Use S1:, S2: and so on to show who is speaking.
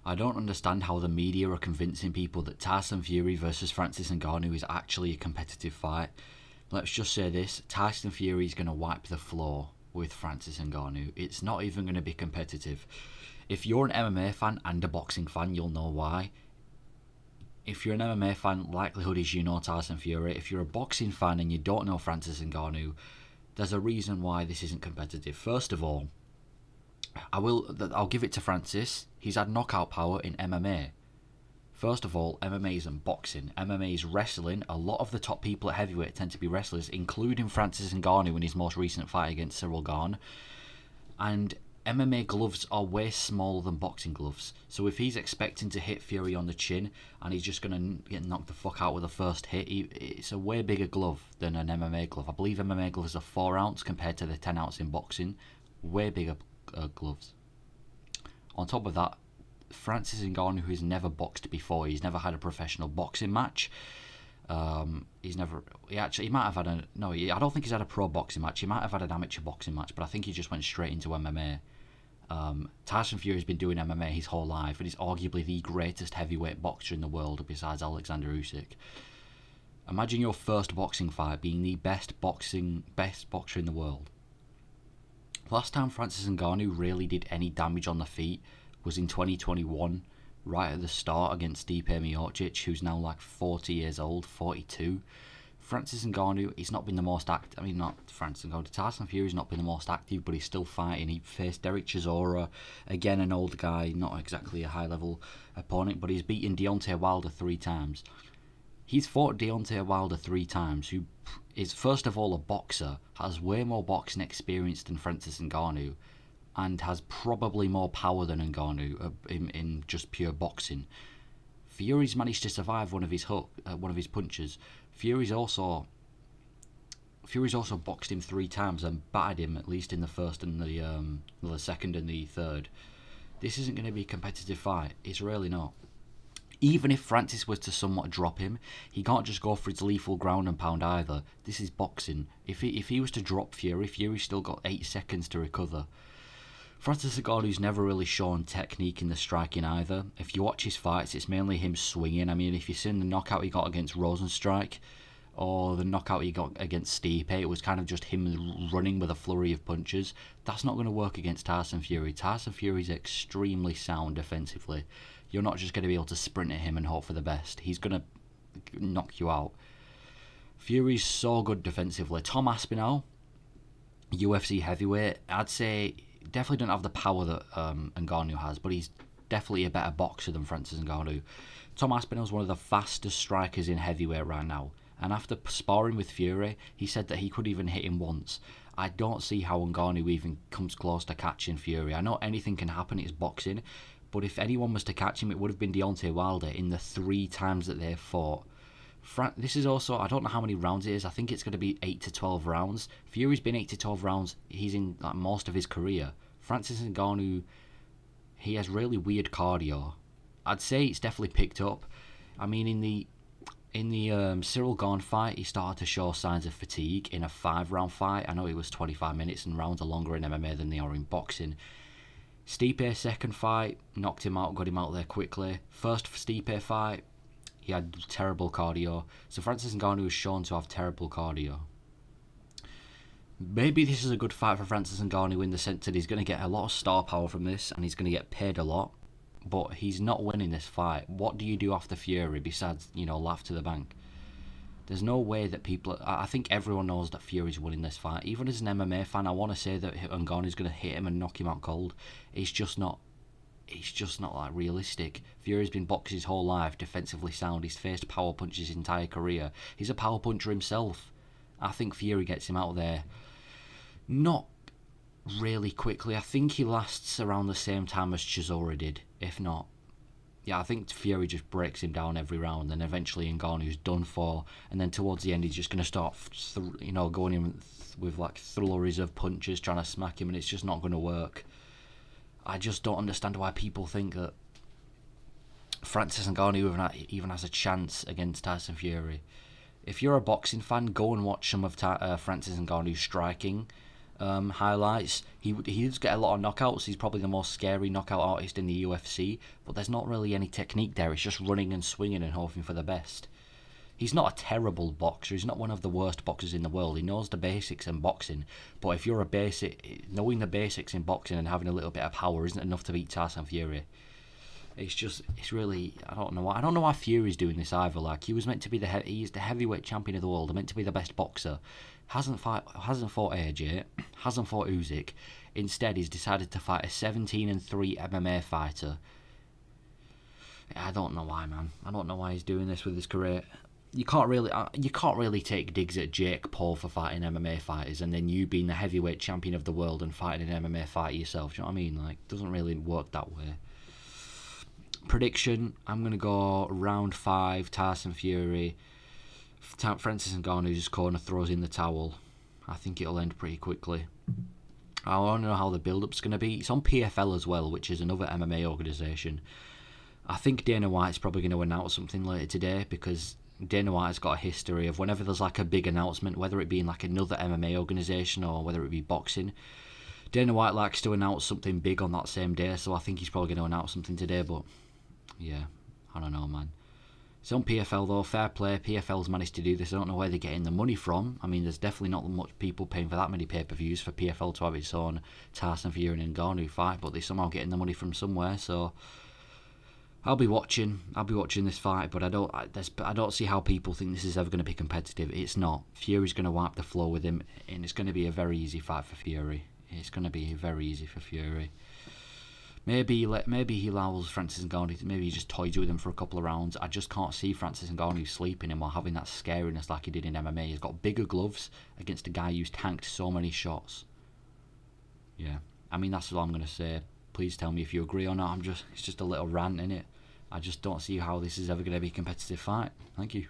S1: I don't understand how the media are convincing people that Tyson Fury versus Francis Ngannou is actually a competitive fight. Let's just say this: Tyson Fury is going to wipe the floor with Francis Ngannou. It's not even going to be competitive. If you're an MMA fan and a boxing fan, you'll know why. If you're an MMA fan, likelihood is you know Tyson Fury. If you're a boxing fan and you don't know Francis Ngannou, there's a reason why this isn't competitive. First of all, I'll give it to Francis. He's had knockout power in MMA. First of all, MMA isn't boxing. MMA is wrestling. A lot of the top people at heavyweight tend to be wrestlers, including Francis Ngannou in his most recent fight against Cyril Gane. And MMA gloves are way smaller than boxing gloves. So if he's expecting to hit Fury on the chin and he's just going to get knocked the fuck out with the first hit, it's a way bigger glove than an MMA glove. I believe MMA gloves are 4 ounce compared to the 10 ounce in boxing. Way bigger gloves. On top of that, Francis Ngannou, who's never boxed before, he's never had a professional boxing match. He might have had I don't think he's had a pro boxing match. He might have had an amateur boxing match, but I think he just went straight into MMA. Tyson Fury's been doing MMA his whole life and is arguably the greatest heavyweight boxer in the world besides Alexander Usyk. Imagine your first boxing fight being the best boxer in the world. Last time Francis Ngannou really did any damage on the feet was in 2021, right at the start against Stipe Miocic, who's now like 40 years old, 42. Francis Ngannou, he's not been the most active. I mean, not Francis Ngannou. Tyson Fury's not been the most active, but he's still fighting. He faced Derek Chisora, again an old guy, not exactly a high-level opponent, but he's beaten Deontay Wilder 3 times. He's fought Deontay Wilder 3 times, who is first of all a boxer, has way more boxing experience than Francis Ngannou, and has probably more power than Ngannou in just pure boxing. Fury's managed to survive one of his punches. Fury's also boxed him 3 times and battered him at least in the first and the second and the third. This isn't going to be a competitive fight. It's really not. Even if Francis was to somewhat drop him, he can't just go for his lethal ground and pound either. This is boxing. If he was to drop Fury's still got 8 seconds to recover. Francis Ngannou's never really shown technique in the striking either. If you watch his fights, it's mainly him swinging. I mean, if you've seen the knockout he got against Rosenstrike, or the knockout he got against Stipe, it was kind of just him running with a flurry of punches. That's not going to work against Tyson Fury. Tyson Fury's extremely sound defensively. You're not just going to be able to sprint at him and hope for the best. He's going to knock you out. Fury's so good defensively. Tom Aspinall, UFC heavyweight, I'd say definitely don't have the power that Ngannou has, but he's definitely a better boxer than Francis Ngannou. Tom Aspinall's one of the fastest strikers in heavyweight right now, and after sparring with Fury, he said that he could even hit him once. I don't see how Ngannou even comes close to catching Fury. I know anything can happen, it's boxing, but if anyone was to catch him, it would have been Deontay Wilder in the 3 times that they fought. This is also, I don't know how many rounds it is. I think it's going to be 8 to 12 rounds. Fury's been 8 to 12 rounds. He's in like most of his career. Francis Ngannou, he has really weird cardio. I'd say it's definitely picked up. I mean, in the Cyril Gane fight, he started to show signs of fatigue in a 5-round fight. I know it was 25 minutes, and rounds are longer in MMA than they are in boxing. Stipe's second fight knocked him out, got him out there quickly. First Stipe fight, he had terrible cardio. So Francis Ngannou is shown to have terrible cardio. Maybe this is a good fight for Francis Ngannou in the sense that he's going to get a lot of star power from this and he's going to get paid a lot. But he's not winning this fight. What do you do after Fury besides, laugh to the bank? There's no way that I think everyone knows that Fury's winning this fight. Even as an MMA fan, I want to say that Ngannou's going to hit him and knock him out cold. It's just not like realistic. Fury's been boxing his whole life, defensively sound. He's faced power punches his entire career. He's a power puncher himself. I think Fury gets him out there not really quickly. I think he lasts around the same time as Chisora did, if not. Yeah, I think Fury just breaks him down every round, and eventually Ngannou's done for, and then towards the end he's just going to start going in with like flurries of punches, trying to smack him, and it's just not going to work. I just don't understand why people think that Francis Ngannou even has a chance against Tyson Fury. If you're a boxing fan, go and watch some of Francis Ngannou's striking. highlights. He does get a lot of knockouts. He's probably the most scary knockout artist in the UFC, but there's not really any technique there. It's just running and swinging and hoping for the best. He's not a terrible boxer. He's not one of the worst boxers in the world. He knows the basics in boxing, but if you're knowing the basics in boxing and having a little bit of power isn't enough to beat Tyson Fury. It's really, I don't know why Fury's doing this either. Like, he was meant to be he's the heavyweight champion of the world, meant to be the best boxer. Hasn't fought AJ, hasn't fought Usyk. Instead, he's decided to fight a 17-3 MMA fighter. I don't know why, man. I don't know why he's doing this with his career. You can't really take digs at Jake Paul for fighting MMA fighters, and then you being the heavyweight champion of the world and fighting an MMA fighter yourself. Do you know what I mean? Like, it doesn't really work that way. Prediction, I'm going to go round 5, Tyson Fury. Francis Ngannou's corner throws in the towel. I think it'll end pretty quickly. I want to know how the build-up's going to be. It's on PFL as well, which is another MMA organisation. I think Dana White's probably going to announce something later today, because Dana White's got a history of whenever there's like a big announcement, whether it be in like another MMA organisation or whether it be boxing, Dana White likes to announce something big on that same day, so I think he's probably going to announce something today, but yeah, I don't know, man. It's on PFL though, fair play. PFL's managed to do this. I don't know where they're getting the money from. I mean, there's definitely not much people paying for that many pay-per-views for PFL to have its own Tyson Fury and Ngannou fight, but they're somehow getting the money from somewhere, so I'll be watching this fight, but I don't see how people think this is ever going to be competitive. It's not. Fury's going to wipe the floor with him, and it's going to be a very easy fight for Fury. It's going to be very easy for Fury. Maybe he allows Francis Ngannou, maybe he just toys with him for a couple of rounds. I just can't see Francis Ngannou sleeping him or having that scariness like he did in MMA. He's got bigger gloves against a guy who's tanked so many shots. Yeah, I mean, that's what I'm going to say. Please tell me if you agree or not. It's just a little rant, innit? I just don't see how this is ever going to be a competitive fight. Thank you.